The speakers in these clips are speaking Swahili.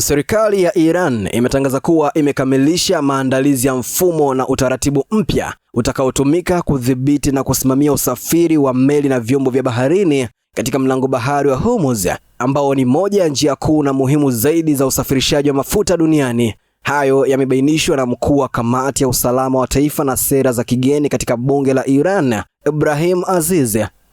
Serikali ya Iran imetangaza kuwa imekamilisha maandalizi ya mfumo na utaratibu mpya utakaotumika kudhibiti na kusimamia usafiri wa meli na vyombo vya baharini katika mlango bahari wa Hormuz, ambao ni moja ya njia kuu na muhimu zaidi za usafirishaji wa mafuta duniani. Hayo yamebainishwa na mkuu wa kamati ya usalama wa taifa na sera za kigeni katika bunge la Iran, Ibrahim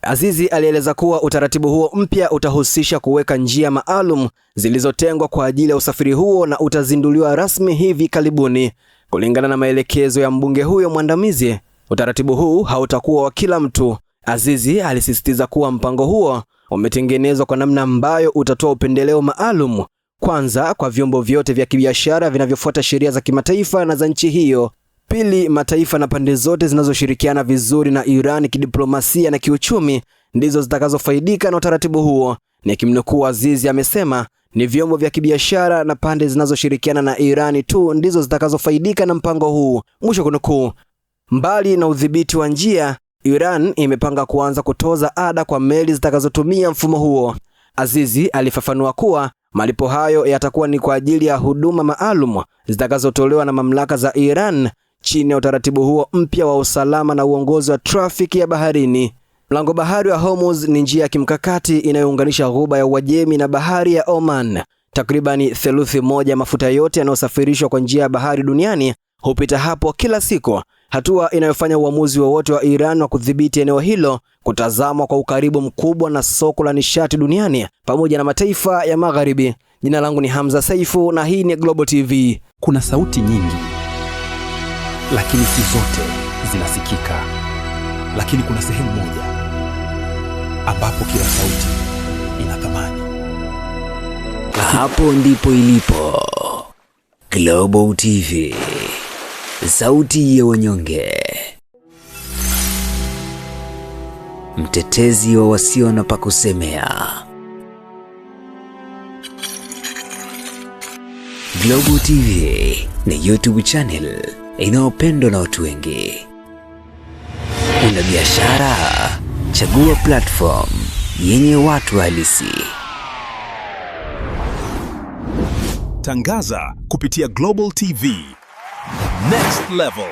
Azizi alieleza kuwa utaratibu huo mpya utahusisha kuweka njia maalum zilizotengwa kwa ajili ya usafiri huo na utazinduliwa rasmi hivi karibuni. Kulingana na maelekezo ya mbunge huyo mwandamizi, utaratibu huu hautakuwa wa kila mtu. Azizi alisisitiza kuwa mpango huo umetengenezwa kwa namna ambayo utatoa upendeleo maalum, kwanza kwa vyombo vyote vya kibiashara vinavyofuata sheria za kimataifa na za nchi hiyo. Pili, mataifa na pande zote zinazoshirikiana vizuri na Iran kidiplomasia na kiuchumi ndizo zitakazofaidika na utaratibu huo. Nikimnukuu, Azizi amesema ni vyombo vya kibiashara na pande zinazoshirikiana na Iran tu ndizo zitakazofaidika na mpango huu, mwisho kunukuu. Mbali na udhibiti wa njia, Iran imepanga kuanza kutoza ada kwa meli zitakazotumia mfumo huo. Azizi alifafanua kuwa malipo hayo yatakuwa ni kwa ajili ya huduma maalum zitakazotolewa na mamlaka za Iran chini ya utaratibu huo mpya wa usalama na uongozi wa trafiki ya baharini. Mlango bahari wa Hormuz ni njia ya kimkakati inayounganisha ghuba ya Uajemi na bahari ya Oman. Takribani theluthi moja mafuta yote yanayosafirishwa kwa njia ya bahari duniani hupita hapo kila siku, hatua inayofanya uamuzi wowote wa Iran wa kudhibiti eneo hilo kutazamwa kwa ukaribu mkubwa na soko la nishati duniani pamoja na mataifa ya Magharibi. Jina langu ni Hamza Saifu na hii ni Global TV. Kuna sauti nyingi, lakini si zote zinasikika. Lakini kuna sehemu moja ambapo kila sauti ina thamani. Hapo ndipo ilipo Global TV, sauti ya wanyonge, mtetezi wa wasio na pa kusemea. Global TV ni YouTube channel inayopendwa na watu wengi. Una biashara? Chagua platform yenye watu halisi. Tangaza kupitia Global TV. Next level.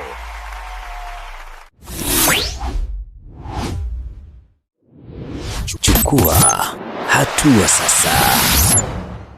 Chukua hatua sasa.